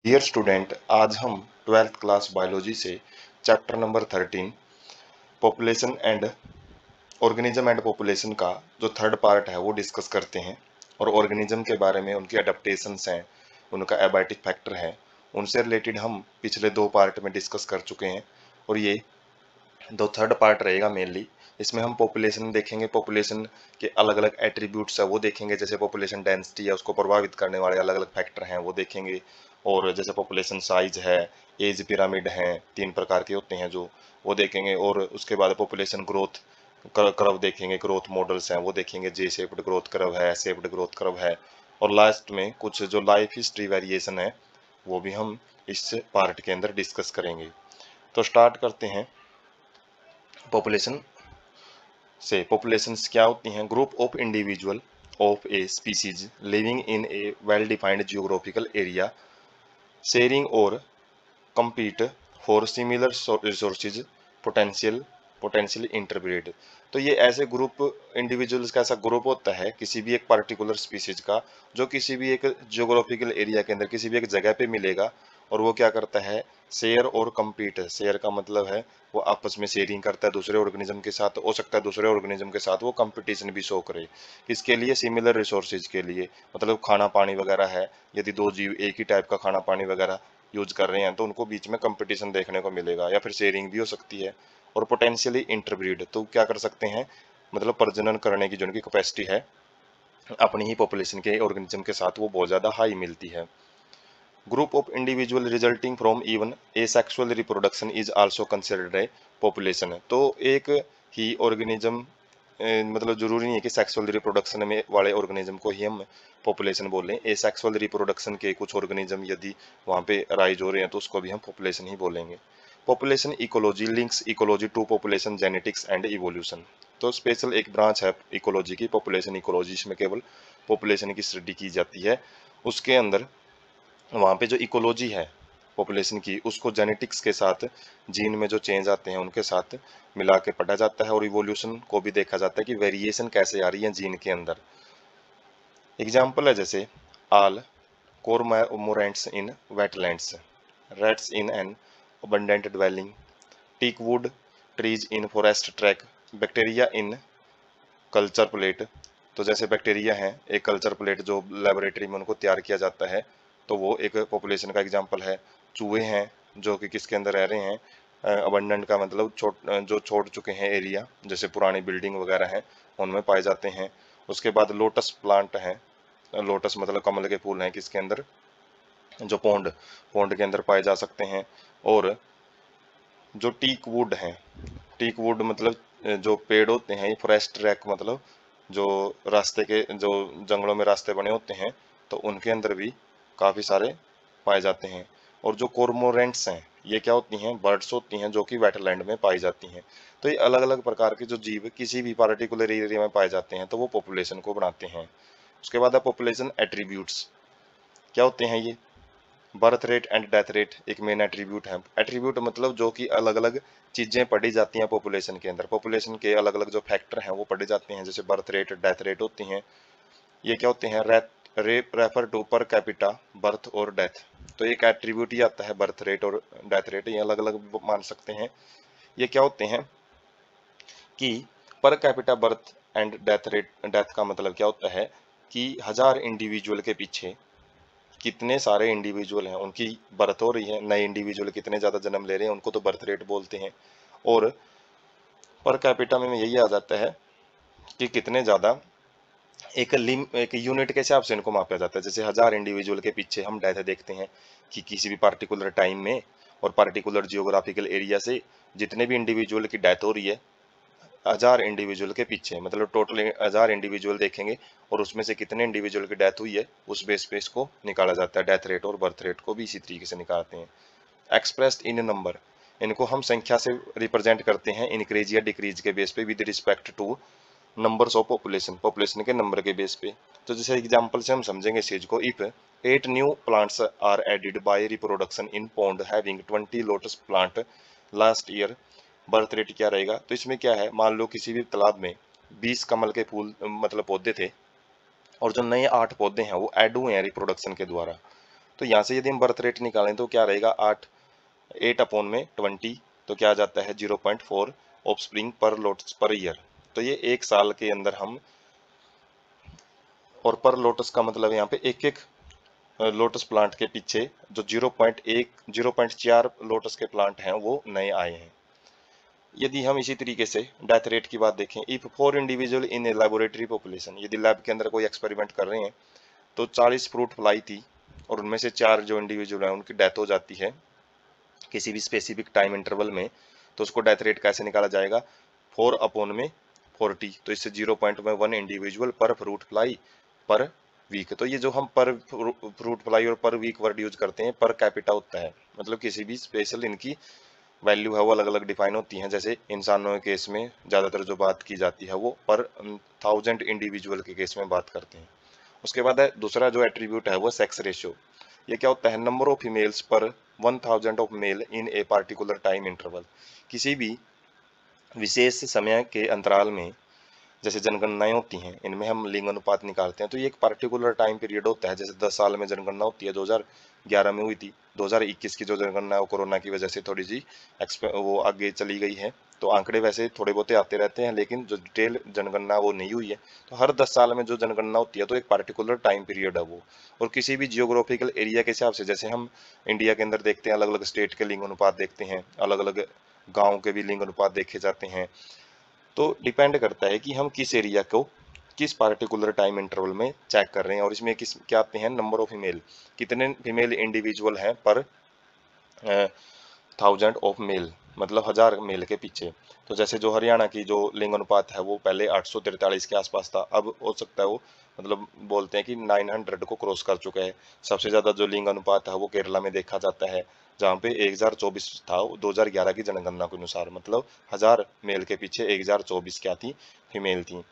Dear student, आज हम 12th class biology से chapter number 13 population and organism and population का जो थर्ड पार्ट है वो डिस्कस करते हैं। और ऑर्गेनिज्म के बारे में, उनकी अडेप्टेशंस हैं, उनका एबायोटिक फैक्टर है, उनसे रिलेटेड हम पिछले दो पार्ट में डिस्कस कर चुके हैं। और ये दो थर्ड पार्ट रहेगा मेनली। इसमें हम पॉपुलेशन देखेंगे, पॉपुलेशन के अलग अलग एट्रीब्यूट्स है वो देखेंगे, जैसे पॉपुलेशन डेंसिटी है उसको प्रभावित करने वाले अलग अलग फैक्टर हैं वो देखेंगे। और जैसे पॉपुलेशन साइज है, एज पिरामिड हैं, तीन प्रकार के होते हैं जो वो देखेंगे। और उसके बाद पॉपुलेशन ग्रोथ कर्व देखेंगे, ग्रोथ मॉडल्स हैं वो देखेंगे, जे शेप्ड ग्रोथ कर्व है, एस शेप्ड ग्रोथ कर्व है। और लास्ट में कुछ जो लाइफ हिस्ट्री वेरिएशन है वो भी हम इस पार्ट के अंदर डिस्कस करेंगे। तो स्टार्ट करते हैं पॉपुलेशन से। पॉपुलेशंस क्या होती हैं? Group of individual of a species living in A well defined geographical area sharing और compete for similar resources potential potentially interbreed। तो ये ऐसे ग्रुप इंडिविजुअल्स का ऐसा ग्रुप होता है किसी भी एक पार्टिकुलर स्पीसीज का, जो किसी भी एक जियोग्राफिकल एरिया के अंदर किसी भी एक जगह पे मिलेगा। और वो क्या करता है? शेयर और compete। शेयर का मतलब है वो आपस में शेयरिंग करता है दूसरे ऑर्गेनिज्म के साथ, हो सकता है दूसरे ऑर्गेनिज्म के साथ वो कंपटीशन भी शो करे। किसके लिए? सिमिलर रिसोर्सेज के लिए, मतलब खाना पानी वगैरह है। यदि दो जीव एक ही टाइप का खाना पानी वगैरह यूज कर रहे हैं तो उनको बीच में कंपटीशन देखने को मिलेगा, या फिर शेयरिंग भी हो सकती है। और पोटेंशियली इंटरब्रीड, तो क्या कर सकते हैं? मतलब प्रजनन करने की जो उनकी कैपेसिटी है अपनी ही पॉपुलेशन के ऑर्गेनिज्म के साथ वो बहुत ज़्यादा हाई मिलती है। Group of individual resulting from even asexual reproduction is also considered a population. तो एक ही ऑर्गेनिज्म, मतलब जरूरी नहीं है कि सेक्सुअल रिप्रोडक्शन में वाले ऑर्गेनिज्म को ही हम पॉपुलेशन बोलें। एसेक्सुअल रिप्रोडक्शन के कुछ ऑर्गेनिज्म यदि वहाँ पे राइज हो रहे हैं तो उसको भी हम पॉपुलेशन ही बोलेंगे। Population ecology links ecology to population genetics and evolution. तो स्पेशल एक ब्रांच है इकोलॉजी की, पॉपुलेशन इकोलॉजी। इसमें केवल पॉपुलेशन की स्टडी की जाती है। उसके अंदर वहाँ पे जो इकोलॉजी है पॉपुलेशन की, उसको जेनेटिक्स के साथ, जीन में जो चेंज आते हैं उनके साथ मिला के पढ़ा जाता है। और इवोल्यूशन को भी देखा जाता है कि वेरिएशन कैसे आ रही है जीन के अंदर। एग्जाम्पल है जैसे all cormorants in wetlands, rats in an abundant dwelling, teak wood trees in forest track, bacteria in culture plate. तो जैसे बैक्टीरिया हैं, एक कल्चर प्लेट जो लेबोरेटरी में उनको तैयार किया जाता है, तो वो एक पॉपुलेशन का एग्जांपल है। चूहे हैं जो कि किसके अंदर रह रहे हैं? अबंडेंट का मतलब जो छोड़ चुके हैं एरिया, जैसे पुरानी बिल्डिंग वगैरह हैं उनमें पाए जाते हैं। उसके बाद लोटस प्लांट है, लोटस मतलब कमल के फूल हैं किसके अंदर? जो पोंड पोंड के अंदर पाए जा सकते हैं। और जो टीक वुड है, टीक वुड मतलब जो पेड़ होते हैं, फॉरेस्ट ट्रैक मतलब जो रास्ते के, जो जंगलों में रास्ते बने होते हैं, तो उनके अंदर भी काफ़ी सारे पाए जाते हैं। और जो कॉर्मोरेंट्स हैं, ये क्या होती हैं? बर्ड्स होती हैं जो कि वेटलैंड में पाई जाती हैं। तो ये अलग अलग प्रकार के जो जीव किसी भी पार्टिकुलर एरिया में पाए जाते हैं तो वो पॉपुलेशन को बनाते हैं। उसके बाद है पॉपुलेशन एट्रीब्यूट्स। क्या होते हैं ये? Birth rate and death rate एक मेन एट्रीब्यूट है। एट्रीब्यूट मतलब जो कि अलग अलग चीजें पढ़ी जाती हैं पॉपुलेशन के अंदर, पॉपुलेशन के अलग अलग जो फैक्टर हैं वो पढ़े जाते हैं, जैसे बर्थ रेट डेथ रेट होती हैं। ये क्या होते हैं? Refer to per capita birth और डेथ। तो एक एट्रीब्यूट ही आता है बर्थ रेट और डेथ रेट, ये अलग अलग मान सकते हैं। ये क्या होते हैं कि पर capita birth and death rate, death का मतलब क्या होता है कि 1000 इंडिविजुअल के पीछे कितने सारे इंडिविजुअल हैं, उनकी बर्थ हो रही है, नए इंडिविजुअल कितने ज़्यादा जन्म ले रहे हैं, उनको तो बर्थ रेट बोलते हैं। और पर कैपिटा में यही आ जाता है कि कितने ज़्यादा, एक यूनिट के हिसाब से इनको मापा जाता है। जैसे 1000 इंडिविजुअल के पीछे हम डेटा देखते हैं कि किसी भी पार्टिकुलर टाइम में और पार्टिकुलर जियोग्राफिकल एरिया से जितने भी इंडिविजुअल की डेथ हो रही है 1000 इंडिविजुअल के पीछे, मतलब टोटल 1000 इंडिविजुअल देखेंगे और उसमें से कितने इंडिविजुअल की डेथ हुई है उस बेस पे इसको निकाला जाता है। डेथ रेट और बर्थ रेट को भी इसी तरीके से निकालते हैं। एक्सप्रेस्ड इन नंबर, इनको हम संख्या से रिप्रेजेंट करते हैं इंक्रीज या डिक्रीज के बेस पे with respect two numbers of population, population के नंबर के बेस पे। तो जैसे एग्जांपल से हम समझेंगे इस चीज को। If 8 new plants are added by reproduction in pond having 20 lotus plant last year, birth rate क्या रहेगा? तो इसमें क्या है, मान लो किसी भी तालाब में 20 कमल के फूल मतलब पौधे थे, और जो नए 8 पौधे हैं वो ऐड हुए हैं रिप्रोडक्शन के द्वारा। तो तो यहाँ से यदि हम बर्थ रेट निकालें तो क्या रहेगा, 8/20, तो क्या आ जाता है 0.4 ऑफस्प्रिंग पर लोटस पर ईयर। तो ये एक साल के अंदर हम, और पर लोटस का मतलब यहाँ पे एक एक लोटस प्लांट के पीछे जो 0.4 लोटस के प्लांट हैं वो नए आए हैं। यदि हम इसी तरीके से डेथ रेट की बात देखें, if 4 individual in a laboratory population, यदि लैब के अंदर कोई एक्सपेरिमेंट कर रहे हैं तो 40 फ्रूट फ्लाई थी और उनमें से 4 जो इंडिविजुअल हैं उनकी डेथ हो जाती है किसी भी स्पेसिफिक टाइम इंटरवल में, तो उसको डेथ रेट कैसे निकाला जाएगा, 4/40, तो इससे 0.1 इंडिविजुअल पर फ्रूट फ्लाई पर वीक। तो ये जो हम पर फ्रूट फ्लाई और पर वीक वर्ड यूज करते हैं, पर कैपिटा होता है, मतलब किसी भी स्पेशल इनकी वैल्यू है वो अलग अलग डिफाइन होती हैं। जैसे इंसानों के केस में ज़्यादातर जो बात की जाती है वो पर 1000 इंडिविजुअल के केस में बात करते हैं। उसके बाद है दूसरा जो एट्रीब्यूट है वो सेक्स रेशियो। ये क्या होता है, नंबर ऑफ फीमेल्स पर 1000 of male in a particular time interval. किसी भी विशेष समय के अंतराल में जैसे जनगणनाएं होती हैं, इनमें हम लिंग अनुपात निकालते हैं, तो ये एक पार्टिकुलर टाइम पीरियड होता है। जैसे 10 साल में जनगणना होती है, 2011 में हुई थी, 2021 की जो जनगणना है वो कोरोना की वजह से थोड़ी सी वो आगे चली गई है, तो आंकड़े वैसे थोड़े बहुत आते रहते हैं, लेकिन जो डिटेल जनगणना वो नहीं हुई है। तो हर 10 साल में जो जनगणना होती है तो एक पार्टिकुलर टाइम पीरियड है वो। और किसी भी जियोग्राफिकल एरिया के हिसाब से, जैसे हम इंडिया के अंदर देखते हैं अलग अलग स्टेट के लिंग अनुपात देखते हैं, अलग अलग गाँव के भी लिंग अनुपात देखे जाते हैं, तो डिपेंड करता है कि हम किस एरिया को किस पार्टिकुलर टाइम इंटरवल में चेक कर रहे हैं। और इसमें किस क्या आते हैं, नंबर ऑफ फीमेल, कितने फीमेल इंडिविजुअल हैं पर 1000 ऑफ मेल, मतलब 1000 मेल के पीछे। तो जैसे जो हरियाणा की जो लिंग अनुपात है वो पहले 843 के आसपास था, अब हो सकता है वो, मतलब बोलते हैं कि 900 को क्रॉस कर चुका है। सबसे ज़्यादा जो लिंग अनुपात है वो केरला में देखा जाता है, जहाँ पे 1024 था 2011 की जनगणना के अनुसार, मतलब 1000 मेल के पीछे 1024 क्या थी, फीमेल थी।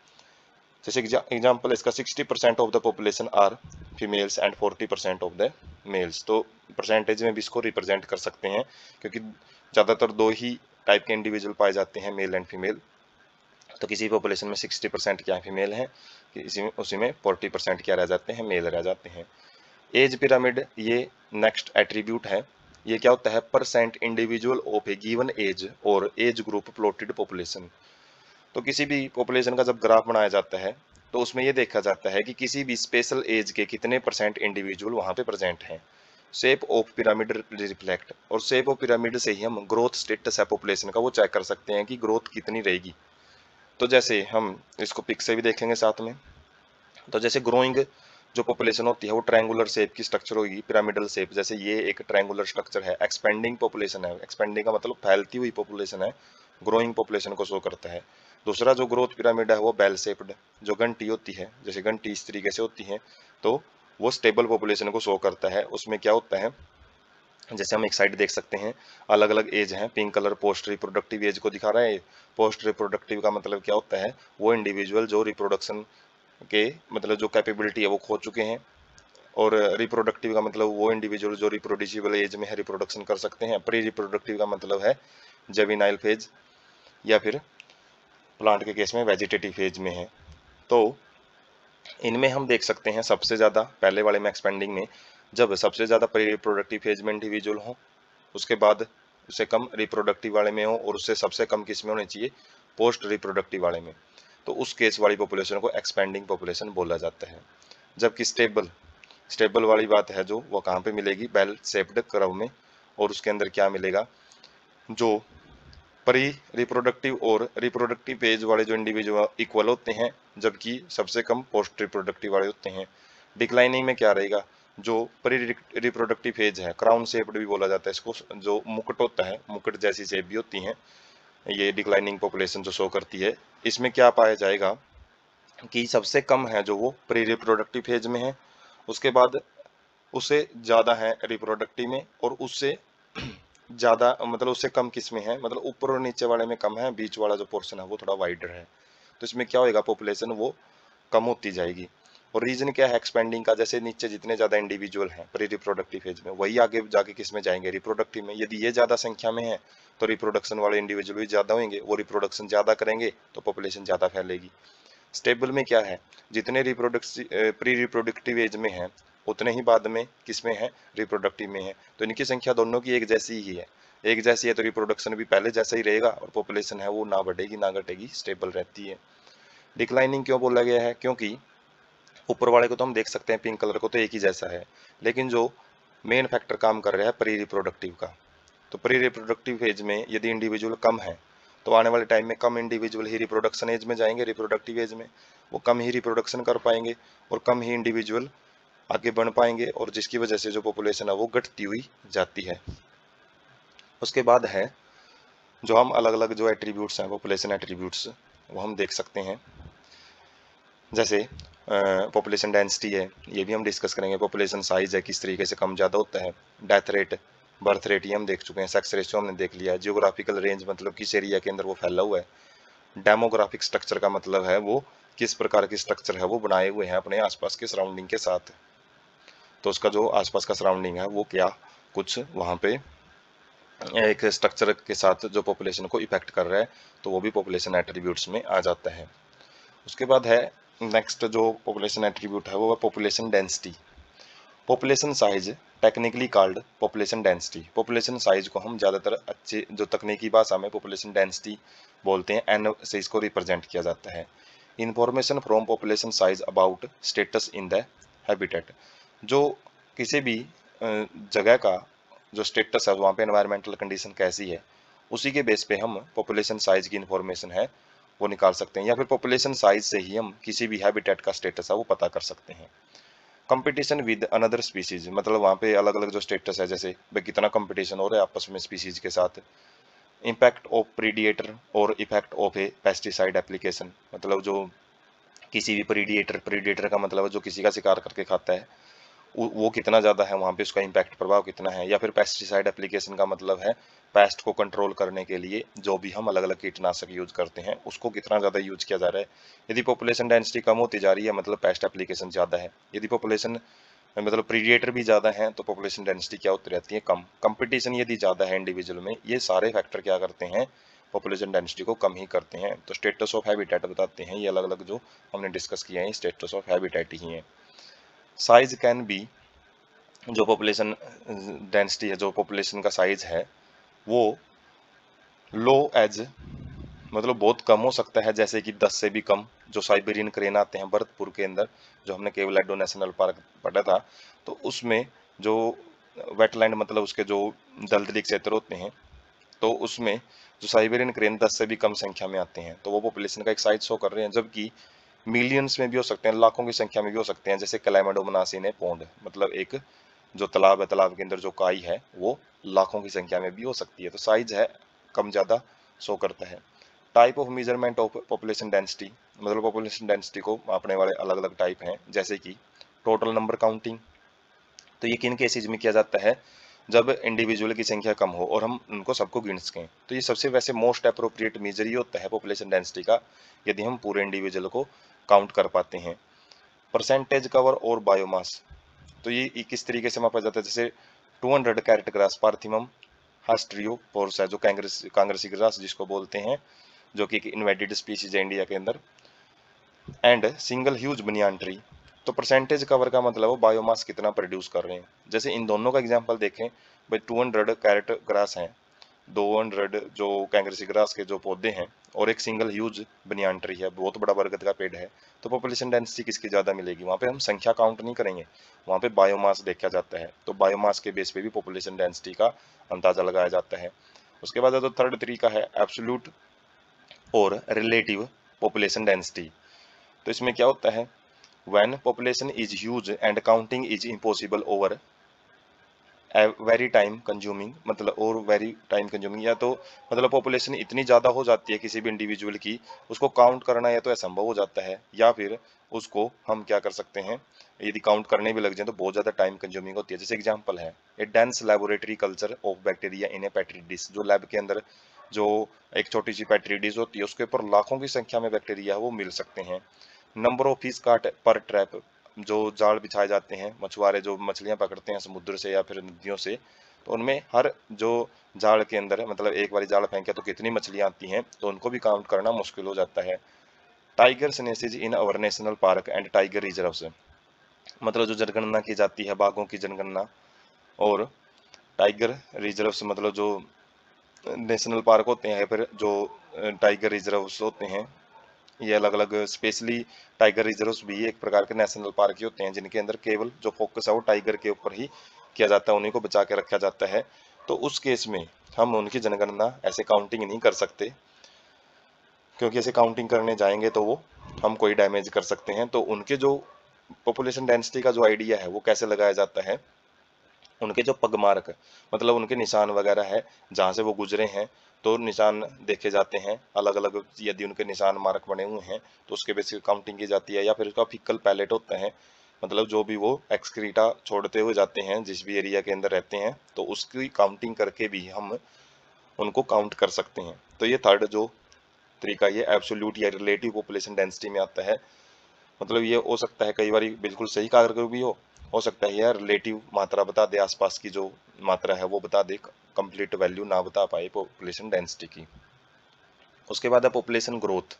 जैसे एग्जाम्पल इसका 60% of the population are females and 40% of the males. तो परसेंटेज में भी इसको रिप्रेजेंट कर सकते हैं, क्योंकि ज़्यादातर दो ही टाइप के इंडिविजुअल पाए जाते हैं, मेल एंड फीमेल। तो किसी पॉपुलेशन में 60% क्या फीमेल हैं, किसी में उसी में 40% क्या रह जाते हैं, मेल रह जाते हैं। एज पिरामिड ये नेक्स्ट एट्रीब्यूट है। ये क्या होता है, percent individual of a given age और एज ग्रुप प्लॉटेड पॉपुलेशन। तो किसी भी पॉपुलेशन का जब ग्राफ बनाया जाता है तो उसमें यह देखा जाता है कि किसी भी स्पेशल एज के कितने परसेंट इंडिविजुअल वहां पे प्रेजेंट हैं। शेप ऑफ पिरामिड रिफ्लेक्ट, और शेप ऑफ पिरामिड से ही हम ग्रोथ स्टेटस है पॉपुलेशन का वो चेक कर सकते हैं कि ग्रोथ कितनी रहेगी। तो जैसे हम इसको पिक से भी देखेंगे साथ में, तो जैसे ग्रोइंग जो पॉपुलेशन होती है वो ट्रायंगुलर शेप की स्ट्रक्चर होगी, पिरामिडल शेप। जैसे ये एक ट्रायंगुलर स्ट्रक्चर है, एक्सपेंडिंग पॉपुलेशन है, एक्सपेंडिंग का मतलब फैलती हुई पॉपुलेशन है, ग्रोइंग पॉपुलेशन को शो करता है। दूसरा जो ग्रोथ पिरामिड है वो बेल शेप्ड, जो घंटी होती है, जैसे घंटी इस तरीके से होती है, तो वो स्टेबल पॉपुलेशन को शो करता है। उसमें क्या होता है, जैसे हम एक साइड देख सकते हैं अलग अलग एज हैं, pink colour post reproductive age को दिखा रहा है। पोस्ट रिप्रोडक्टिव का मतलब क्या होता है, वो इंडिविजुअल जो रिप्रोडक्शन के मतलब जो कैपेबिलिटी है वो खो चुके हैं। और रिप्रोडक्टिव का मतलब वो इंडिविजुअल जो रिप्रोड्यूसिबल एज में है, रिप्रोडक्शन कर सकते हैं। प्री रिप्रोडक्टिव का मतलब है जेविनाइल फेज, या फिर प्लांट के केस में वेजिटेटिव फेज में है। तो इनमें हम देख सकते हैं सबसे ज़्यादा पहले वाले में एक्सपेंडिंग में जब सबसे ज़्यादा प्री रिप्रोडक्टिव फेज में इंडिविजुअल हो, उसके बाद उससे कम रिप्रोडक्टिव वाले में हो, और उससे सबसे कम किस में होने चाहिए, पोस्ट रिप्रोडक्टिव वाले में, तो उस केस वाली पॉपुलेशन को एक्सपेंडिंग पॉपुलेशन बोला जाता है। जबकि स्टेबल स्टेबल वाली बात है जो वो कहाँ पे मिलेगी, बेल शेप्ड कर्व में, और उसके अंदर क्या मिलेगा, जो प्री रिप्रोडक्टिव और रिप्रोडक्टिव फेज वाले जो इंडिविजुअल इक्वल होते हैं, जबकि सबसे कम पोस्ट रिप्रोडक्टिव वाले होते हैं। डिक्लाइनिंग में क्या रहेगा, जो प्री रिप्रोडक्टिव फेज है, क्राउन शेप्ड भी बोला जाता है इसको, जो मुकुट होता है, मुकुट जैसी शेप भी होती है, ये डिक्लाइनिंग पॉपुलेशन जो शो करती है। इसमें क्या पाया जाएगा कि सबसे कम है जो वो प्री रिप्रोडक्टिव फेज में है, उसके बाद उससे ज़्यादा है रिप्रोडक्टिव में, और उससे ज़्यादा मतलब उससे कम किस में है, मतलब ऊपर और नीचे वाले में कम है, बीच वाला जो पोर्शन है वो थोड़ा वाइडर है। तो इसमें क्या होएगा, पॉपुलेशन वो कम होती जाएगी। और रीजन क्या है एक्सपेंडिंग का, जैसे नीचे जितने ज़्यादा इंडिविजुअल हैं प्री रिप्रोडक्टिव फेज में, वही आगे जाके किस में जाएंगे, रिप्रोडक्टिव में। यदि ये ज़्यादा संख्या में है तो रिप्रोडक्शन वाले इंडिविजुअल भी ज़्यादा होंगे, वो रिप्रोडक्शन ज़्यादा करेंगे तो पॉपुलेशन ज़्यादा फैलेगी। स्टेबल में क्या है, जितने प्री रिप्रोडक्टिव एज में है उतने ही बाद में किसमें है, रिप्रोडक्टिव में है। तो इनकी संख्या दोनों की एक जैसी ही है, एक जैसी है तो रिप्रोडक्शन भी पहले जैसा ही रहेगा और पॉपुलेशन है वो ना बढ़ेगी ना घटेगी, स्टेबल रहती है। डिक्लाइनिंग क्यों बोला गया है, क्योंकि ऊपर वाले को तो हम देख सकते हैं पिंक कलर को तो एक ही जैसा है, लेकिन जो मेन फैक्टर काम कर रहा है प्री रिप्रोडक्टिव का, तो प्री रिप्रोडक्टिव फेज में यदि इंडिविजुअल कम है तो आने वाले टाइम में कम इंडिविजुअल ही रिप्रोडक्शन एज में जाएंगे, रिप्रोडक्टिव एज में वो कम ही रिप्रोडक्शन कर पाएंगे और कम ही इंडिविजुअल आगे बढ़ पाएंगे, और जिसकी वजह से जो पॉपुलेशन है वो घटती हुई जाती है। उसके बाद है जो हम अलग अलग जो एट्रीब्यूट्स हैं पॉपुलेशन एट्रीब्यूट्स वो हम देख सकते हैं, जैसे पॉपुलेशन डेंसिटी है, ये भी हम डिस्कस करेंगे। पॉपुलेशन साइज है, किस तरीके से कम ज़्यादा होता है। डेथ रेट, बर्थ रेट ये हम देख चुके हैं। सेक्स रेशियो हमने देख लिया है। जियोग्राफिकल रेंज मतलब किस एरिया के अंदर वो फैला हुआ है। डेमोग्राफिक स्ट्रक्चर का मतलब है वो किस प्रकार की स्ट्रक्चर है वो बनाए हुए हैं अपने आसपास के सराउंडिंग के साथ, तो उसका जो आसपास का सराउंडिंग है वो क्या कुछ वहाँ पे एक स्ट्रक्चर के साथ जो पॉपुलेशन को इफेक्ट कर रहा है, तो वो भी पॉपुलेशन एट्रीब्यूट्स में आ जाता है। उसके बाद है नेक्स्ट जो पॉपुलेशन एट्रीब्यूट है वो है population density. Population size technically called population density. Population size को हम ज़्यादातर अच्छे जो तकनीकी भाषा में पॉपुलेशन डेंसिटी बोलते हैं, एन से इसको रिप्रेजेंट किया जाता है। Information from population size about status in the habitat, जो किसी भी जगह का जो स्टेटस है वहाँ पे एनवायरमेंटल कंडीशन कैसी है, उसी के बेस पे हम पॉपुलेशन साइज की इंफॉर्मेशन है वो निकाल सकते हैं, या फिर पॉपुलेशन साइज से ही हम किसी भी हैबिटेट का स्टेटस है वो पता कर सकते हैं। कंपटीशन विद अनदर स्पीसीज, मतलब वहाँ पे अलग अलग जो स्टेटस है, जैसे भाई कितना कंपटीशन हो रहा है आपस में स्पीसीज के साथ। इम्पैक्ट ऑफ प्रीडिएटर और effect of A pesticide application, मतलब जो किसी भी प्रीडिएटर का मतलब है जो किसी का शिकार करके खाता है, वो कितना ज़्यादा है वहाँ पे उसका इम्पैक्ट प्रभाव कितना है। या फिर पेस्टिसाइड एप्लीकेशन का मतलब है पेस्ट को कंट्रोल करने के लिए जो भी हम अलग अलग कीटनाशक यूज करते हैं उसको कितना ज़्यादा यूज किया जा रहा है। यदि पॉपुलेशन डेंसिटी कम होती जा रही है मतलब पेस्ट एप्लीकेशन ज़्यादा है। यदि पॉपुलेशन मतलब प्रीडिएटर भी ज़्यादा है तो पॉपुलेशन डेंसिटी क्या होती रहती है, कम। कंपटीशन यदि ज़्यादा है इंडिविजुअल में, ये सारे फैक्टर क्या करते हैं, पॉपुलेशन डेंसिटी को कम ही करते हैं। तो स्टेटस ऑफ हैबिटेट बताते हैं, ये अलग अलग जो हमने डिस्कस किया है स्टेटस ऑफ हैबिटेट ही है। साइज कैन बी, जो पॉपुलेशन डेंसिटी है, जो पॉपुलेशन का साइज है वो लो एज मतलब बहुत कम हो सकता है, जैसे कि 10 से भी कम। जो साइबेरियन क्रेन आते हैं भरतपुर के अंदर, जो हमने केवलाडो नेशनल पार्क पढ़ा था, तो उसमें जो वेटलैंड मतलब उसके जो दलदली क्षेत्र होते हैं, तो उसमें जो साइबेरियन क्रेन 10 से भी कम संख्या में आते हैं, तो वो पॉपुलेशन का एक साइज शो कर रहे हैं। जबकि मिलियंस में भी हो सकते हैं, लाखों की संख्या में भी हो सकते हैं, जैसे क्लैमाडोमोनासिस पौंड, मतलब एक जो तालाब है, तालाब के अंदर जो काई है वो लाखों की संख्या में भी हो सकती है। तो साइज है कम ज़्यादा शो करता है। Type of measurement of population density, मतलब पॉपुलेशन डेंसिटी को मापने वाले अलग अलग टाइप हैं, जैसे कि टोटल नंबर काउंटिंग। तो ये किन केसेज में किया जाता है, जब इंडिविजुअल की संख्या कम हो और हम उनको सबको गिन सकें। तो ये सबसे वैसे मोस्ट अप्रोप्रिएट मेजर ही होता है पॉपुलेशन डेंसिटी का, यदि हम पूरे इंडिविजुअल को काउंट कर पाते हैं। परसेंटेज कवर और बायोमास, तो ये किस तरीके से मापा जाता है, जैसे 200 कैरेट ग्रास पार्थिमम हास्ट्रियोपोर्स है, जो कांग्रेसी ग्रास जिसको बोलते हैं, जो कि एक इन्वेटेड स्पीसीज है इंडिया के अंदर, and single huge banyan tree. तो परसेंटेज कवर का मतलब वो बायोमास कितना प्रोड्यूस कर रहे हैं। जैसे इन दोनों का एग्जांपल देखें, भाई 200 कैरेट ग्रास हैं, 200 जो कैंग्रेसी ग्रास के जो पौधे हैं, और एक सिंगल ह्यूज बनियान ट्री है, बहुत बड़ा बरगद का पेड़ है, तो पॉपुलेशन डेंसिटी किसकी ज़्यादा मिलेगी। वहाँ पे हम संख्या काउंट नहीं करेंगे, वहाँ पे बायोमास देखा जाता है। तो बायोमास के बेस पे भी पॉपुलेशन डेंसिटी का अंदाजा लगाया जाता है। उसके बाद जो थर्ड तरीका है एब्सोल्यूट और रिलेटिव पॉपुलेशन डेंसिटी। तो इसमें क्या होता है, when population is huge and counting is impossible over very time consuming, मतलब और वेरी टाइम कंज्यूमिंग, या तो मतलब पॉपुलेशन इतनी ज़्यादा हो जाती है किसी भी इंडिविजुअल की, उसको काउंट करना या तो असंभव हो जाता है, या फिर उसको हम क्या कर सकते हैं, यदि काउंट करने भी लग जाए तो बहुत ज़्यादा टाइम कंज्यूमिंग होती है। जैसे एग्जांपल है ए dense laboratory culture of bacteria in A petri dish, जो लैब के अंदर जो एक छोटी सी पेट्री डिश होती है उसके ऊपर लाखों की संख्या में बैक्टीरिया वो मिल सकते हैं। नंबर ऑफ फिश काट पर ट्रैप, जो जाल बिछाए जाते हैं, मछुआरे जो मछलियां पकड़ते हैं समुद्र से या फिर नदियों से, तो उनमें हर जो जाल के अंदर मतलब एक बार जाल फेंके तो कितनी मछलियां आती हैं, तो उनको भी काउंट करना मुश्किल हो जाता है। Tiger sinensis in our national park and tiger reserves, मतलब जो जनगणना की जाती है, बाघों की जनगणना, और टाइगर रिजर्व्स मतलब जो नेशनल पार्क होते हैं या फिर जो टाइगर रिजर्व्स होते हैं, ये अलग अलग स्पेशली टाइगर रिजर्व्स भी एक प्रकार के नेशनल पार्क ही होते हैं जिनके अंदर केवल जो फोकस है वो टाइगर के ऊपर ही किया जाता है, उन्हीं को बचा के रखा जाता है। तो उस केस में हम उनकी जनगणना ऐसे काउंटिंग नहीं कर सकते, क्योंकि ऐसे काउंटिंग करने जाएंगे तो वो हम कोई डैमेज कर सकते हैं। तो उनके जो पॉपुलेशन डेंसिटी का जो आइडिया है वो कैसे लगाया जाता है, उनके जो पगमार्क मतलब उनके निशान वगैरह है जहाँ से वो गुजरे हैं, तो निशान देखे जाते हैं अलग अलग। यदि उनके निशान मार्क बने हुए हैं तो उसके बेसिस काउंटिंग की जाती है। या फिर उसका फिकल पैलेट होता है, मतलब जो भी वो एक्सक्रीटा छोड़ते हुए जाते हैं जिस भी एरिया के अंदर रहते हैं, तो उसकी काउंटिंग करके भी हम उनको काउंट कर सकते हैं। तो ये थर्ड जो तरीका ये एब्सोल्यूट या रिलेटिव पॉपुलेशन डेंसिटी में आता है। मतलब ये हो सकता है कई बार बिल्कुल सही कारगर भी हो सकता है यार रिलेटिव मात्रा बता दे, आसपास की जो मात्रा है वो बता दे, कंप्लीट वैल्यू ना बता पाए पॉपुलेशन डेंसिटी की। उसके बाद है population growth.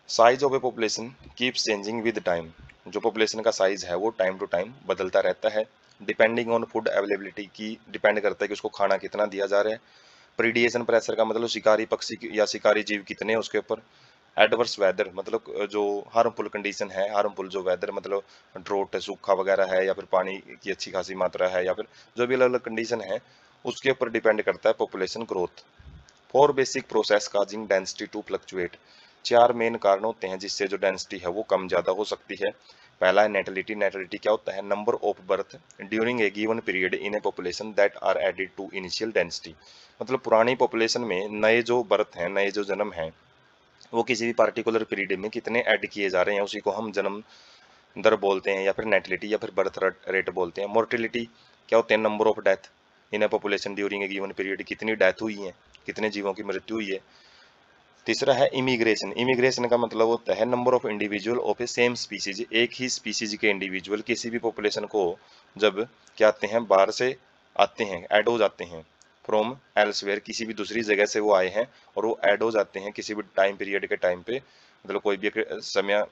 Size of A population keeps changing with time. जो पॉपुलेशन का साइज है वो टाइम टू टाइम बदलता रहता है, डिपेंडिंग ऑन फूड अवेलेबिलिटी की डिपेंड करता है कि उसको खाना कितना दिया जा रहा है। प्रीडिएशन प्रेशर का मतलब शिकारी पक्षी या शिकारी जीव कितने हैं उसके ऊपर। एडवर्स वेदर मतलब जो हार्मफुल कंडीशन है, हार्मफुल जो वेदर मतलब ड्रोट है, सूखा वगैरह है, या फिर पानी की अच्छी खासी मात्रा है, या फिर जो भी अलग अलग कंडीशन है उसके ऊपर डिपेंड करता है population growth. Four basic process causing density to fluctuate. चार मेन कारण होते हैं जिससे जो डेंसिटी है वो कम ज्यादा हो सकती है। पहला है नेटलिटी। नेटलिटी क्या होता है? Number of birth during a given period in a population that are added to initial density. मतलब पुरानी पॉपुलेशन में नए जो बर्थ हैं, नए जो जन्म हैं, वो किसी भी पार्टिकुलर पीरियड में कितने ऐड किए जा रहे हैं, उसी को हम जन्म दर बोलते हैं, या फिर नेटलिटी या फिर बर्थ रेट बोलते हैं। मोर्टिलिटी क्या होते हैं? Number of death in a population during a given period, कितनी डेथ हुई है, कितने जीवों की मृत्यु हुई है। तीसरा है इमिग्रेशन। इमिग्रेशन का मतलब होता है number of individual of A same species. एक ही स्पीसीज के इंडिविजुअल किसी भी पॉपुलेशन को जब क्या आते हैं, बाहर से आते हैं, ऐड हो जाते हैं फ्रॉम एल्सवेयर, किसी भी दूसरी जगह से वो आए हैं और वो ऐड हो जाते हैं किसी भी टाइम पीरियड के टाइम पे, मतलब कोई भी समय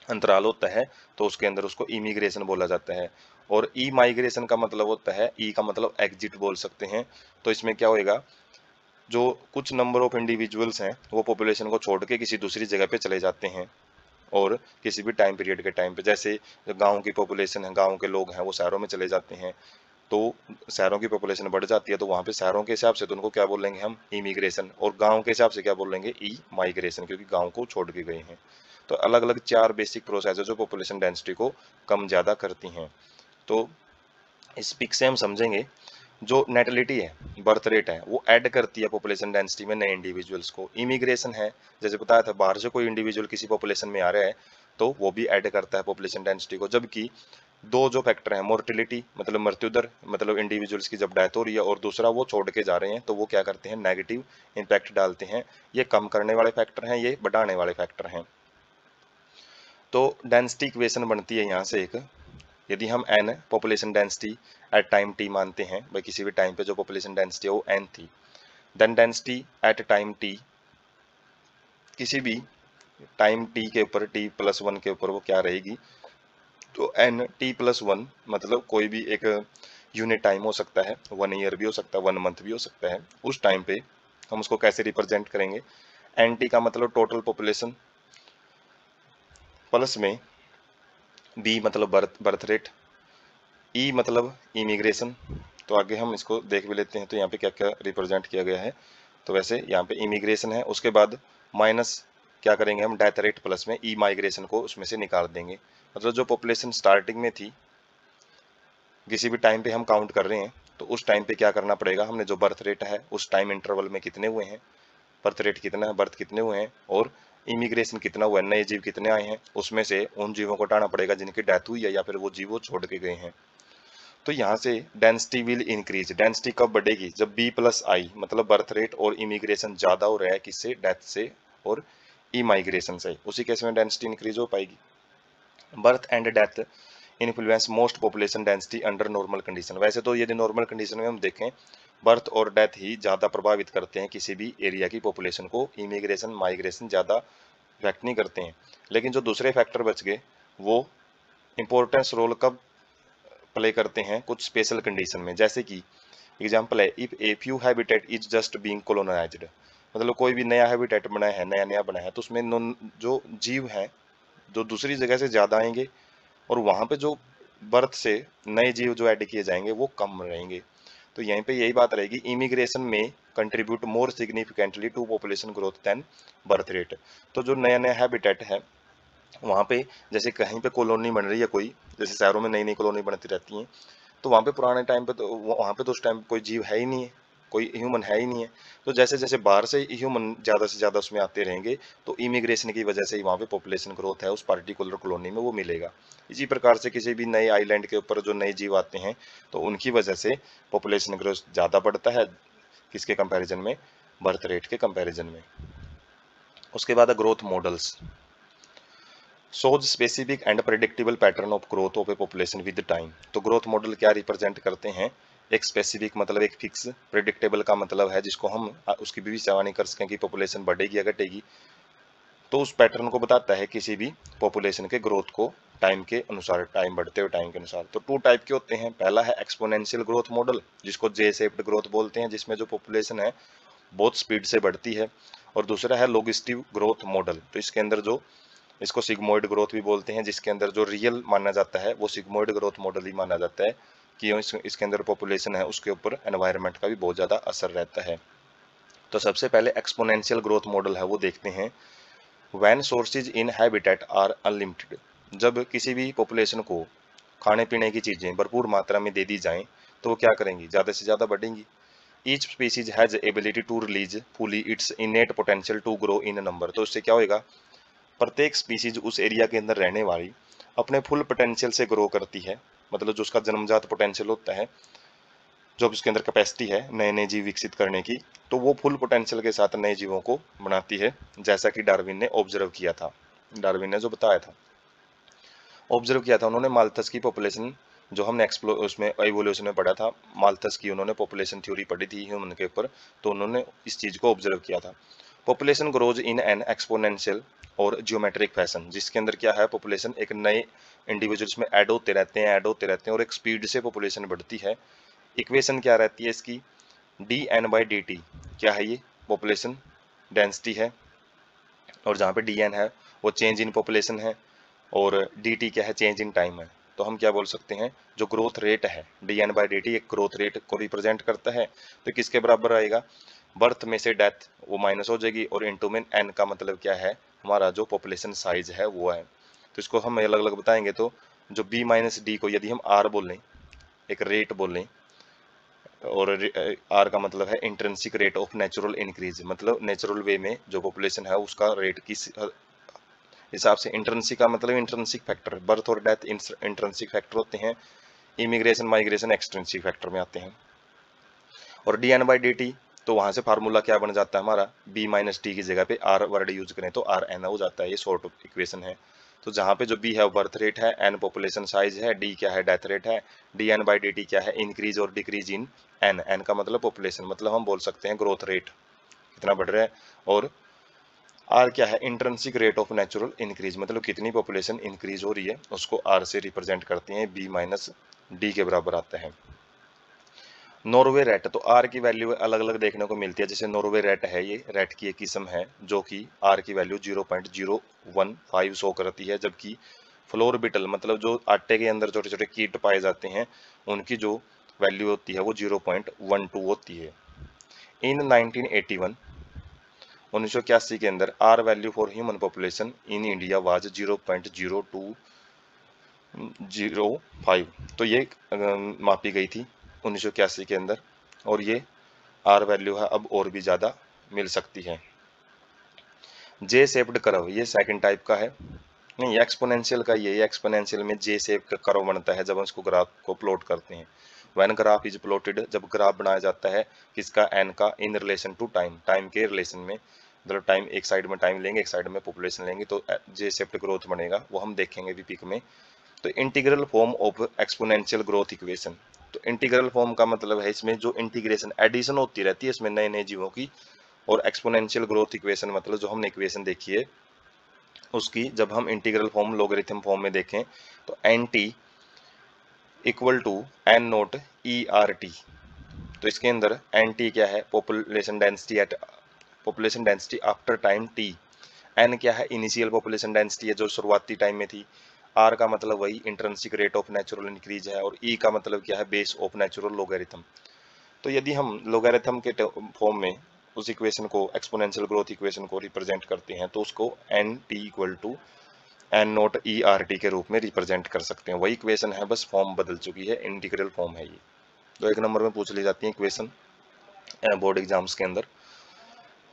अंतराल होता है, तो उसके अंदर उसको इमिग्रेशन बोला जाता है। और ई माइग्रेशन का मतलब होता है, ई का मतलब एग्जिट बोल सकते हैं। तो इसमें क्या होएगा, जो कुछ नंबर ऑफ इंडिविजुअल्स हैं वो पॉपुलेशन को छोड़ के किसी दूसरी जगह पे चले जाते हैं, और किसी भी टाइम पीरियड के टाइम पे, जैसे गांव की पॉपुलेशन है, गांव के लोग हैं वो शहरों में चले जाते हैं, तो शहरों की पॉपुलेशन बढ़ जाती है, तो वहाँ पे शहरों के हिसाब से तो उनको क्या बोलेंगे हम? इमिग्रेशन। और गांव के हिसाब से क्या बोलेंगे? ई माइग्रेशन, क्योंकि गांव को छोड़ के गए हैं। तो अलग अलग चार बेसिक प्रोसेस है जो पॉपुलेशन डेंसिटी को कम ज़्यादा करती हैं। तो इस पिक से हम समझेंगे जो नेटलिटी है, बर्थ रेट है, वो ऐड करती है पॉपुलेशन डेंसिटी में नए इंडिविजुअल्स को। इमिग्रेशन है, जैसे बताया था, बाहर से कोई इंडिविजुअल किसी पॉपुलेशन में आ रहा है तो वो भी ऐड करता है पॉपुलेशन डेंसिटी को। जबकि दो जो फैक्टर हैं, मोर्टिलिटी मतलब मृत्यु दर, मतलब इंडिविजुअल्स की जब डेथ हो रही है, और दूसरा वो छोड़ के जा रहे हैं, तो वो क्या करते हैं? नेगेटिव इम्पैक्ट डालते हैं। ये कम करने वाले फैक्टर हैं, ये बढ़ाने वाले फैक्टर हैं। तो डेंसिटी इक्वेशन बनती है यहाँ से एक, यदि हम N population density at time T मानते हैं, भाई किसी भी टाइम पे जो पॉपुलेशन डेंसिटी है वो एन थी, then density at time T, किसी भी टाइम टी के ऊपर, टी प्लस वन के ऊपर वो क्या रहेगी? तो एन टी प्लस वन, मतलब कोई भी एक यूनिट टाइम हो सकता है, 1 ईयर भी हो सकता है, 1 मंथ भी हो सकता है। उस टाइम पे हम उसको कैसे रिप्रेजेंट करेंगे? एन टी का मतलब टोटल पॉपुलेशन, प्लस में बी मतलब बर्थ रेट, ई मतलब इमिग्रेशन। तो आगे हम इसको देख भी लेते हैं, तो यहाँ पे क्या क्या रिप्रेजेंट किया गया है। तो वैसे यहाँ पे इमिग्रेशन है, उसके बाद माइनस क्या करेंगे हम? डेथ रेट, प्लस में ई माइग्रेशन को उसमें से निकाल देंगे। मतलब जो पॉपुलेशन स्टार्टिंग में थी, किसी भी टाइम पे हम काउंट कर रहे हैं, तो उस टाइम पे क्या करना पड़ेगा? हमने जो बर्थ रेट है उस टाइम इंटरवल में कितने हुए हैं, बर्थ रेट कितना है, बर्थ कितने हुए हैं, और इमिग्रेशन कितना हुआ है, नए जीव कितने आए हैं, उसमें से उन जीवों को हटाना पड़ेगा जिनकी डेथ हुई है या फिर वो जीव वो छोड़ के गए हैं। तो यहाँ से डेंसिटी विल इंक्रीज। डेंसिटी कब बढ़ेगी? जब बी प्लस आई मतलब बर्थ रेट और इमिग्रेशन ज्यादा हो रहा है, किससे? डेथ से और ई माइग्रेशन से, उसी केस में डेंसिटी इंक्रीज हो पाएगी। Birth and death influence most population density under normal condition. वैसे तो यदि नॉर्मल कंडीशन में हम देखें, बर्थ और डेथ ही ज़्यादा प्रभावित करते हैं किसी भी एरिया की पॉपुलेशन को, इमिग्रेशन माइग्रेशन ज़्यादा इफेक्ट नहीं करते हैं। लेकिन जो दूसरे फैक्टर बच गए वो इम्पोर्टेंस रोल कब प्ले करते हैं? कुछ स्पेशल कंडीशन में, जैसे कि एग्जाम्पल है if a few habitat is just being colonised, मतलब कोई भी नया हैबिटेट बना है, नया नया बना है, तो उसमें जो जीव हैं जो दूसरी जगह से ज़्यादा आएंगे और वहाँ पे जो बर्थ से नए जीव जो ऐड किए जाएंगे वो कम रहेंगे। तो यहीं पे यही बात रहेगी, इमिग्रेशन में contribute more significantly to population growth than birth rate. तो जो नया नया हैबिटेट है वहाँ पे, जैसे कहीं पे कॉलोनी बन रही है कोई, जैसे शहरों में नई नई कॉलोनी बनती रहती हैं, तो वहाँ पे पुराने टाइम पे तो वहाँ पे तो उस टाइम कोई जीव है ही नहीं है, कोई ह्यूमन है ही नहीं है। तो जैसे जैसे बाहर से ह्यूमन ज़्यादा से ज़्यादा उसमें आते रहेंगे, तो इमिग्रेशन की वजह से ही वहाँ पे पॉपुलेशन ग्रोथ है उस पार्टिकुलर कॉलोनी में वो मिलेगा। इसी प्रकार से किसी भी नए आइलैंड के ऊपर जो नए जीव आते हैं, तो उनकी वजह से पॉपुलेशन ग्रोथ ज़्यादा बढ़ता है, किसके कंपैरिजन में? बर्थ रेट के कंपैरिजन में। उसके बाद growth models shows specific and predictable pattern of growth of a population with time। तो ग्रोथ मॉडल क्या रिप्रेजेंट करते हैं? एक स्पेसिफिक मतलब एक फिक्स, प्रिडिक्टेबल का मतलब है जिसको हम उसकी भविष्यवाणी कर सकें कि पॉपुलेशन बढ़ेगी या घटेगी, तो उस पैटर्न को बताता है किसी भी पॉपुलेशन के ग्रोथ को टाइम के अनुसार, टाइम बढ़ते हुए टाइम के अनुसार। तो टू टाइप के होते हैं, पहला है एक्सपोनेंशियल ग्रोथ मॉडल जिसको जे शेप्ड ग्रोथ बोलते हैं, जिसमें जो पॉपुलेशन है बहुत स्पीड से बढ़ती है, और दूसरा है लोगिस्टिव ग्रोथ मॉडल, तो इसके अंदर जो इसको सिग्मोइड ग्रोथ भी बोलते हैं, जिसके अंदर जो रियल माना जाता है वो सिग्मोइड ग्रोथ मॉडल ही माना जाता है कि इसके अंदर पॉपुलेशन है उसके ऊपर एनवायरनमेंट का भी बहुत ज़्यादा असर रहता है। तो सबसे पहले एक्सपोनेंशियल ग्रोथ मॉडल है वो देखते हैं। When sources in habitat are unlimited, जब किसी भी पॉपुलेशन को खाने पीने की चीज़ें भरपूर मात्रा में दे दी जाएं तो वो क्या करेंगी? ज़्यादा से ज़्यादा बढ़ेंगी। Each species has ability to release fully its innate potential to grow in number. तो इससे क्या होएगा? प्रत्येक स्पीसीज उस एरिया के अंदर रहने वाली अपने फुल पोटेंशियल से ग्रो करती है, मतलब जो उसका जन्मजात पोटेंशियल होता है, जो उसके अंदर कैपेसिटी है नए नए जीव विकसित करने की, तो वो फुल पोटेंशियल के साथ नए जीवों को बनाती है, जैसा कि डार्विन ने ऑब्जर्व किया था। डार्विन ने जो बताया था, ऑब्जर्व किया था उन्होंने, माल्थस की पॉपुलेशन जो हमने उसमें एवोल्यूशन में पढ़ा था, माल्थस की उन्होंने पॉपुलेशन थ्योरी पढ़ी थी ह्यूमन के ऊपर, तो उन्होंने इस चीज़ को ऑब्जर्व किया था। Population grows in an exponential और जियोमेट्रिक फैशन, जिसके अंदर क्या है, पॉपुलेशन एक नए इंडिविजुअल्स में ऐड होते रहते हैं, ऐड होते रहते हैं, और एक स्पीड से पॉपुलेशन बढ़ती है। इक्वेशन क्या रहती है इसकी? D N by D T, क्या है ये? पॉपुलेशन डेंसिटी है, और जहाँ पे डी एन है वो चेंज इन पॉपुलेशन है, और डी टी क्या है? चेंज इन टाइम है। तो हम क्या बोल सकते हैं, जो ग्रोथ रेट है D N by D T एक ग्रोथ रेट को रिप्रेजेंट करता है, तो किसके बराबर आएगा? बर्थ में से डेथ वो माइनस हो जाएगी, और इंटू में एन का मतलब क्या है? हमारा जो पॉपुलेशन साइज है वो है। तो इसको हम अलग अलग बताएंगे, तो जो बी माइनस डी को यदि हम आर बोल लें, एक रेट बोल लें, और आर का मतलब है intrinsic rate of natural increase, मतलब नेचुरल वे में जो पॉपुलेशन है उसका रेट किस हिसाब से। इंट्रिंसिक का मतलब इंट्रिंसिक फैक्टर, बर्थ और डेथ इंट्रिंसिक फैक्टर होते हैं, इमिग्रेशन माइग्रेशन एक्सट्रिंसिक फैक्टर में आते हैं। और D N by D T, तो वहां से फार्मूला क्या बन जाता है हमारा? बी माइनस टी की जगह पे आर वर्ड यूज करें तो आर एन हो जाता है, ये शॉर्ट इक्वेशन है। तो जहाँ पे जो बी है वो बर्थ रेट है, एन पॉपुलेशन साइज है, डी क्या है? डेथ रेट है, D N by D T क्या है? इंक्रीज और डिक्रीज इन एन, एन का मतलब पॉपुलेशन, मतलब हम बोल सकते हैं ग्रोथ रेट कितना बढ़ रहा है, और आर क्या है? Intrinsic rate of natural increase, मतलब कितनी पॉपुलेशन इंक्रीज हो रही है उसको आर से रिप्रेजेंट करते हैं, बी माइनस डी के बराबर आता है। नॉर्वे रेट, तो आर की वैल्यू अलग अलग देखने को मिलती है, जैसे नॉर्वे रेट है, ये रेट की एक किस्म है जो कि आर की वैल्यू 0.015 शो करती है, जबकि फ्लोर बिटल मतलब जो आटे के अंदर छोटे छोटे कीट पाए जाते हैं उनकी जो वैल्यू होती है वो 0.12 होती है। इन 1981 1981 के अंदर R value for human population in India was 0.0205, तो ये मापी गई थी 1981 के अंदर, और ये आर वैल्यू है अब और भी ज़्यादा मिल सकती है। जे शेप्ड कर्व, ये सेकंड टाइप का है, नहीं एक्सपोनेंशियल का, ये एक्सपोनेंशियल में जे शेप का कर्व बनता है जब हम इसको ग्राफ को प्लॉट करते हैं। व्हेन ग्राफ इज प्लॉटेड, जब ग्राफ बनाया जाता है किसका? एन का, in relation to time, time के रिलेशन में, मतलब टाइम एक साइड में टाइम लेंगे, एक साइड में पॉपुलेशन लेंगे, तो जे शेप्ड ग्रोथ बनेगा, वो हम देखेंगे भी पिक में। तो integral form of exponential growth equation, तो इंटीग्रल फॉर्म का मतलब है इसमें जो इंटीग्रेशन एडिशन होती रहती है इसमें नए नए जीवों की, और एक्सपोनेंशियल ग्रोथ इक्वेशन मतलब जो हमने इक्वेशन देखी है उसकी जब हम इंटीग्रल फॉर्म लोगरिथम फॉर्म में देखें तो N T equal to N naught E R T. तो इसके अंदर एन टी क्या है, population density after time T. N क्या है, इनिशियल पॉपुलेशन डेंसिटी है जो शुरुआती टाइम में थी। आर का मतलब वही intrinsic rate of natural increase है, और ई का मतलब क्या है, बेस ऑफ नेचुरल लोगरिथम। तो यदि हम लोगरिथम के फॉर्म में उस इक्वेशन को, एक्सपोनेंशियल ग्रोथ इक्वेशन को रिप्रेजेंट करते हैं तो उसको N T equal to N naught E R T के रूप में रिप्रेजेंट कर सकते हैं। वही इक्वेशन है, बस फॉर्म बदल चुकी है, इंटीग्रल फॉर्म है ये। तो एक नंबर में पूछ ली जाती है इक्वेशन बोर्ड एग्जाम्स के अंदर,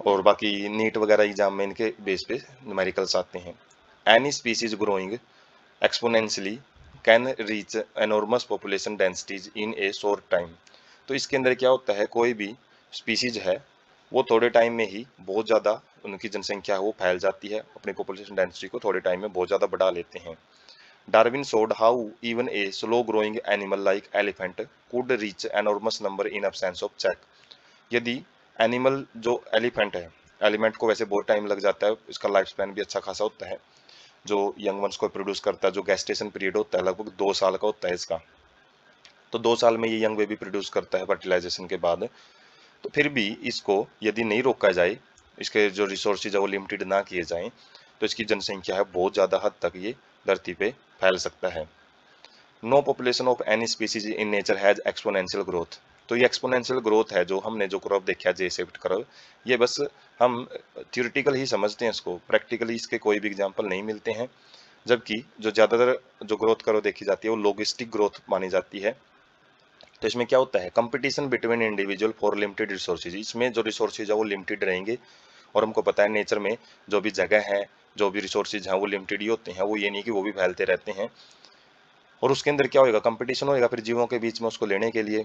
और बाकी नीट वगैरह एग्जाम में इनके बेस पे न्यूमेरिकल्स आते हैं। Any species growing exponentially can reach enormous population densities in A short time. तो इसके अंदर क्या होता है, कोई भी स्पीसीज है वो थोड़े टाइम में ही बहुत ज़्यादा उनकी जनसंख्या है वो फैल जाती है, अपनी पॉपुलेशन डेंसिटी को थोड़े टाइम में बहुत ज़्यादा बढ़ा लेते हैं। Darwin showed how even a slow growing animal like elephant could reach enormous number in absence of check। यदि एनिमल जो एलिफेंट है, एलिमेंट को वैसे बहुत टाइम लग जाता है, इसका लाइफ स्पैन भी अच्छा खासा होता है, जो यंग वंस को प्रोड्यूस करता है, जो गेस्टेशन पीरियड होता है लगभग 2 साल का होता है इसका। तो 2 साल में ये यंग बेबी प्रोड्यूस करता है फर्टिलाइजेशन के बाद। तो फिर भी इसको यदि नहीं रोका जाए, इसके जो रिसोर्सेज है वो लिमिटेड ना किए जाएं, तो इसकी जनसंख्या है बहुत ज़्यादा हद तक ये धरती पे फैल सकता है। No population of any species in nature has exponential growth. तो ये एक्सपोनेंशियल ग्रोथ है जो हमने जो कर्व देखा जे शेप्ड कर्व, ये बस हम थियोरिटिकल ही समझते हैं इसको, प्रैक्टिकली इसके कोई भी एग्जांपल नहीं मिलते हैं। जबकि जो ज़्यादातर जो ग्रोथ कर्व देखी जाती है वो लॉजिस्टिक ग्रोथ मानी जाती है। तो इसमें क्या होता है, competition between individual for limited resources. इसमें जो रिसोर्सेज है वो लिमिटेड रहेंगे, और हमको पता है नेचर में जो भी जगह है, जो भी रिसोर्सेज हैं वो लिमिटेड ही होते हैं, वो ये नहीं कि वो भी फैलते रहते हैं। और उसके अंदर क्या होएगा, कंपटीशन होएगा फिर जीवों के बीच में उसको लेने के लिए,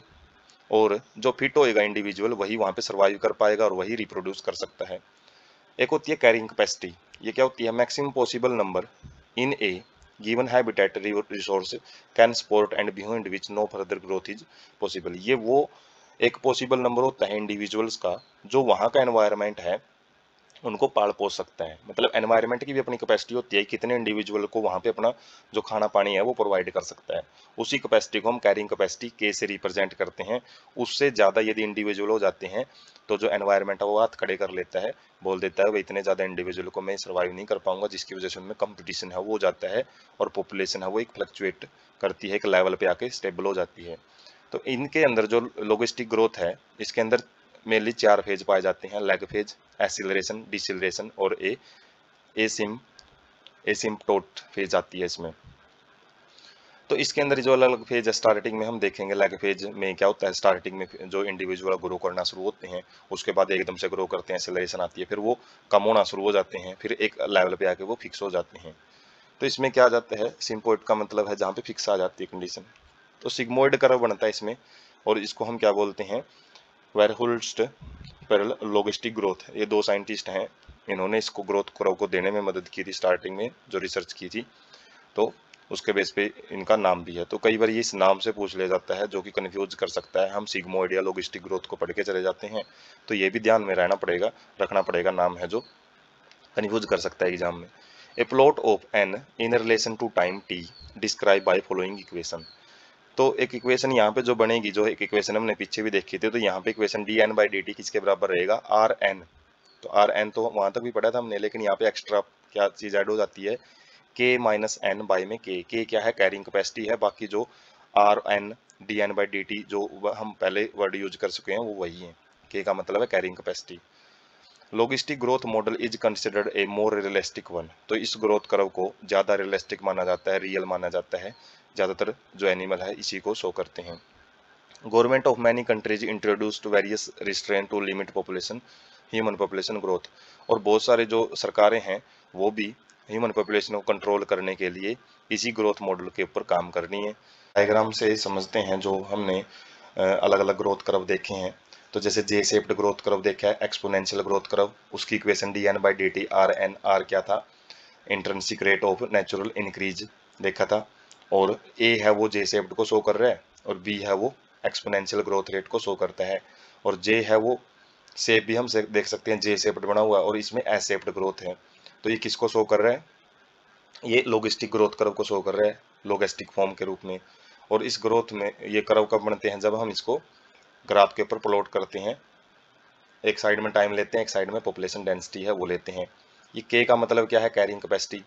और जो फिट होएगा इंडिविजुअल वही वहाँ पे सर्वाइव कर पाएगा और वही रिप्रोड्यूस कर सकता है। एक होती है कैरिंग कैपेसिटी। ये क्या होती है, maximum possible number in a given habitat resource can support and behind which no further growth is possible. ये वो एक पॉसिबल नंबर होता है इंडिविजुअल्स का जो वहाँ का एनवायरनमेंट है उनको पाल पोस सकता है। मतलब एनवायरनमेंट की भी अपनी कैपेसिटी होती है, कितने इंडिविजुअल को वहाँ पे अपना जो खाना पानी है वो प्रोवाइड कर सकता है। उसी कैपेसिटी को हम कैरिंग कैपेसिटी के से रिप्रेजेंट करते हैं। उससे ज़्यादा यदि इंडिविजुअल हो जाते हैं तो जो एनवायरनमेंट है वो हाथ खड़े कर लेता है, बोल देता है भाई इतने ज़्यादा इंडिविजुअल को मैं सर्वाइव नहीं कर पाऊंगा, जिसकी वजह से उनमें कंपटीशन है वो हो जाता है, और पॉपुलेशन है वो एक फ्लक्चुएट करती है, एक लेवल पे आके स्टेबल हो जाती है। तो इनके अंदर जो लॉजिस्टिक ग्रोथ है, इसके अंदर मेनली 4 फेज पाए जाते हैं, लेग फेज, एक्सीलरेशन, डिसेलरेशन और एसिम्पटोट फेज आती है इसमें। तो इसके अंदर जो अलग अलग फेज है, स्टार्टिंग में हम देखेंगे लेग फेज में क्या होता है, स्टार्टिंग में जो इंडिविजुअल ग्रो करना शुरू होते हैं उसके बाद एकदम से ग्रो करते हैं, एक्सीलरेशन आती है, फिर वो कम होना शुरू हो जाते हैं, फिर एक लेवल पे आके वो फिक्स हो जाते हैं। तो इसमें क्या आ जाता है, सिम्पोइड का मतलब है जहाँ पे फिक्स आ जाती है कंडीशन। तो सिग्मोइड कर्व बनता है इसमें, और इसको हम क्या बोलते हैं, वेरहुल्स्ट पैरेलल लॉजिस्टिक ग्रोथ। ये 2 साइंटिस्ट हैं, इन्होंने इसको ग्रोथ कर्व को देने में मदद की थी स्टार्टिंग में जो रिसर्च की थी, तो उसके बेस पे इनका नाम भी है। तो कई बार ये इस नाम से पूछ लिया जाता है जो कि कंफ्यूज कर सकता है, हम सिग्मोइड या लॉजिस्टिक ग्रोथ को पढ़ के चले जाते हैं, तो ये भी ध्यान में रखना पड़ेगा, नाम है जो कंफ्यूज कर सकता है एग्जाम में। A plot of N in relation to time T describe by following equation. तो एक इक्वेशन यहाँ पे जो बनेगी, जो एक इक्वेशन हमने पीछे भी देखी थी, तो यहाँ पे equation D N by D T किसके बराबर रहेगा, आर एन। तो आर एन तो वहां तक भी पढ़ा था हमने, लेकिन यहाँ पे एक्स्ट्रा क्या चीज ऐड हो जाती है, के माइनस एन बाई में के क्या है, कैरिंग कैपेसिटी है, बाकी जो R N D N by D T जो हम पहले वर्ड यूज कर चुके हैं वो वही है, के का मतलब है carrying capacity. Logistic growth model is considered a more realistic one. तो इस ग्रोथ कर्व को ज़्यादा रियलिस्टिक माना जाता है, रियल माना जाता है, ज़्यादातर जो एनिमल है इसी को शो करते हैं। Government of many countries introduced various restraint to limit population human population growth. और बहुत सारे जो सरकारें हैं वो भी ह्यूमन पॉपुलेशन को कंट्रोल करने के लिए इसी ग्रोथ मॉडल के ऊपर काम कर रही है। डायग्राम से समझते हैं, जो हमने अलग अलग ग्रोथ कर्व देखे हैं, तो जैसे जे शेप्ड ग्रोथ कर्व देखा है, एक्सपोनेंशियल ग्रोथ कर्व, उसकी equation D N by D T, R N, R क्या था, intrinsic rate of natural increase देखा था, और ए है वो जे शेप्ड को शो कर रहा है, और बी है वो एक्सपोनेंशियल ग्रोथ रेट को शो करता है, और जे है वो शेप भी हम देख सकते हैं जे शेप्ड बना हुआ है, और इसमें एस शेप्ड ग्रोथ है। तो ये किसको शो कर रहा है, ये लॉगिस्टिक ग्रोथ कर्व को शो कर रहा है लॉगिस्टिक फॉर्म के रूप में। और इस ग्रोथ में ये कर्व कब बनते हैं, जब हम इसको ग्राफ के ऊपर प्लॉट करते हैं। एक साइड में टाइम लेते हैं, एक साइड में पॉपुलेशन डेंसिटी है वो लेते हैं। ये के का मतलब क्या है, कैरिंग कैपेसिटी,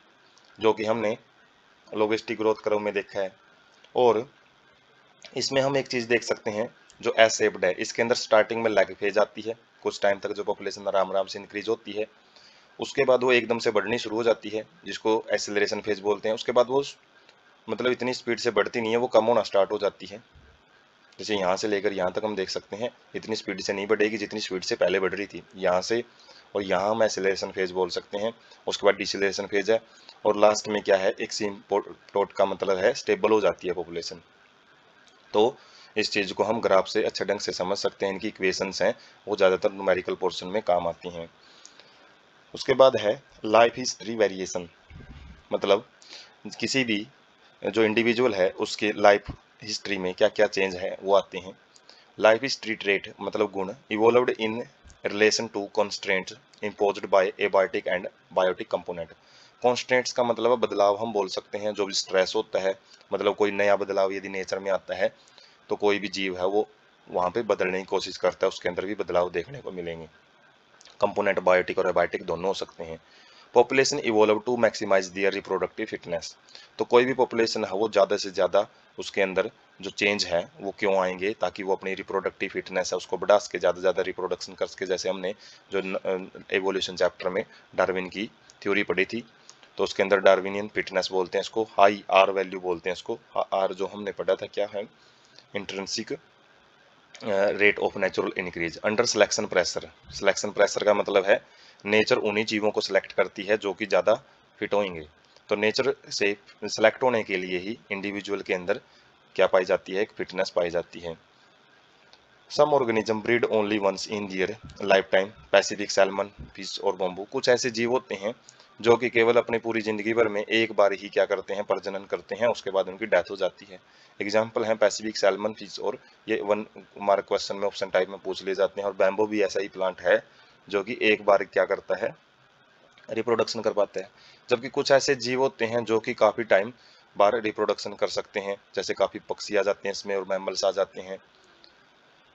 जो कि हमने लॉगिस्टिक ग्रोथ कर्व में देखा है। और इसमें हम एक चीज़ देख सकते हैं जो एस शेप्ड है, इसके अंदर स्टार्टिंग में लैग फेज आती है, कुछ टाइम तक जो पॉपुलेशन आराम आराम से इंक्रीज होती है, उसके बाद वो एकदम से बढ़नी शुरू हो जाती है जिसको एक्सेलरेशन फेज बोलते हैं। उसके बाद वो मतलब इतनी स्पीड से बढ़ती नहीं है, वो कम होना स्टार्ट हो जाती है। जैसे यहाँ से लेकर यहाँ तक हम देख सकते हैं इतनी स्पीड से नहीं बढ़ेगी जितनी स्पीड से पहले बढ़ रही थी यहाँ से, और यहाँ हम एक्सेलरेशन फेज बोल सकते हैं। उसके बाद डिसेलरेशन फेज है, और लास्ट में क्या है, एक सिम्पोट का मतलब है स्टेबल हो जाती है पॉपुलेशन। तो इस चीज़ को हम ग्राफ से अच्छे ढंग से समझ सकते हैं, इनकी इक्वेशंस हैं वो ज़्यादातर न्यूमेरिकल पोर्शन में काम आती हैं। उसके बाद है लाइफ हिस्ट्री वेरिएशन, मतलब किसी भी जो इंडिविजुअल है उसके लाइफ हिस्ट्री में क्या क्या चेंज है वो आते हैं। लाइफ हिस्ट्री ट्रेट मतलब गुण evolved in relation to constraints imposed by abiotic and biotic component. Constraints का मतलब है बदलाव, हम बोल सकते हैं जो भी स्ट्रेस होता है, मतलब कोई नया बदलाव यदि नेचर में आता है तो कोई भी जीव है वो वहाँ पे बदलने की कोशिश करता है, उसके अंदर भी बदलाव देखने को मिलेंगे। कंपोनेंट बायोटिक और एबायोटिक दोनों हो सकते हैं। Population evolve to maximize their reproductive fitness, तो कोई भी पॉपुलेशन है वो ज़्यादा से ज़्यादा उसके अंदर जो चेंज है वो क्यों आएंगे, ताकि वो अपनी रिप्रोडक्टिव फिटनेस है उसको बढ़ा सके, ज़्यादा से ज़्यादा रिप्रोडक्शन कर सके। जैसे हमने जो एवोल्यूशन चैप्टर में डार्विन की थ्योरी पढ़ी थी, तो उसके अंदर डार्विनियन फिटनेस बोलते हैं इसको, हाई आर वैल्यू बोलते हैं इसको। आर जो हमने पढ़ा था क्या है, intrinsic rate of natural increase under selection pressure. Selection pressure का मतलब है नेचर उन्हीं जीवों को सिलेक्ट करती है जो कि ज़्यादा फिट होंगे। तो नेचर से सिलेक्ट होने के लिए ही इंडिविजुअल के अंदर क्या पाई जाती है, एक फिटनेस पाई जाती है। Some organism breed only once in their life time, Pacific salmon, fish और बम्बू। कुछ ऐसे जीव होते हैं जो कि केवल अपनी पूरी जिंदगी भर में एक बार ही क्या करते हैं, प्रजनन करते हैं, उसके बाद उनकी डेथ हो जाती है। एग्जाम्पल है पैसिफिक सैल्मन, फिश, और ये वन मार्क क्वेश्चन में ऑप्शन टाइप में पूछ लिए जाते हैं। और बैम्बो भी ऐसा ही प्लांट है जो कि एक बार क्या करता है, रिप्रोडक्शन कर पाता है। जबकि कुछ ऐसे जीव होते हैं जो कि काफ़ी टाइम बार रिप्रोडक्शन कर सकते हैं, जैसे काफ़ी पक्षी आ जाते हैं इसमें और मैमल्स आ जाते हैं।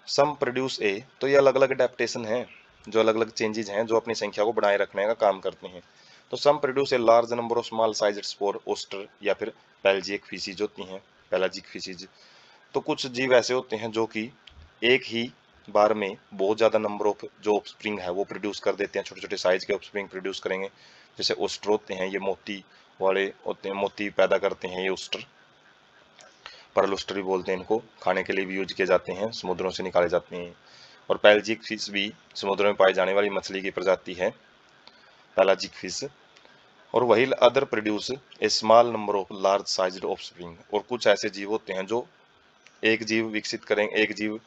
सम प्रोड्यूस ए, तो ये अलग अलग अडेप्टेशन हैं, जो अलग अलग चेंजेज हैं जो अपनी संख्या को बनाए रखने का काम करते हैं। तो some produce a large number of small sized spore, oyster या फिर पेलजिक फिशीज होती हैं, पेलाजिक फिशीज। तो कुछ जीव ऐसे होते हैं जो कि एक ही बार में बहुत ज़्यादा नंबर ऑफ जो ऑफस्प्रिंग है वो प्रोड्यूस कर देते हैं, छोटे छोटे साइज के ऑफस्प्रिंग प्रोड्यूस करेंगे। जैसे ओस्टर होते हैं, ये मोती वाले होते हैं, मोती पैदा करते हैं ये ओस्टर, पर्ल भी बोलते हैं इनको, खाने के लिए भी यूज किए जाते हैं, समुद्रों से निकाले जाते हैं। और पेलजिक फिश भी समुद्र में पाई जाने वाली मछली की प्रजाति है, पेलाजिक फिश। और वही other produce a small number of large sized offspring. और कुछ ऐसे जीव होते हैं जो एक जीव विकसित करेंगे, एक जीव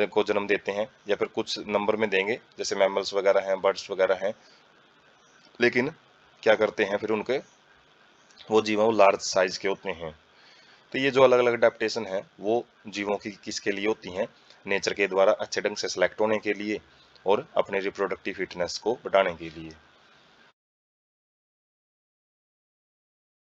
को जन्म देते हैं या फिर कुछ नंबर में देंगे, जैसे मैमल्स वगैरह हैं, बर्ड्स वगैरह हैं, लेकिन क्या करते हैं फिर उनके वो जीव वो लार्ज साइज के होते हैं। तो ये जो अलग अलग अडेप्टेशन है वो जीवों की किसके लिए होती हैं, नेचर के द्वारा अच्छे ढंग से सिलेक्ट होने के लिए और अपने रिप्रोडक्टिव फिटनेस को बढ़ाने के लिए।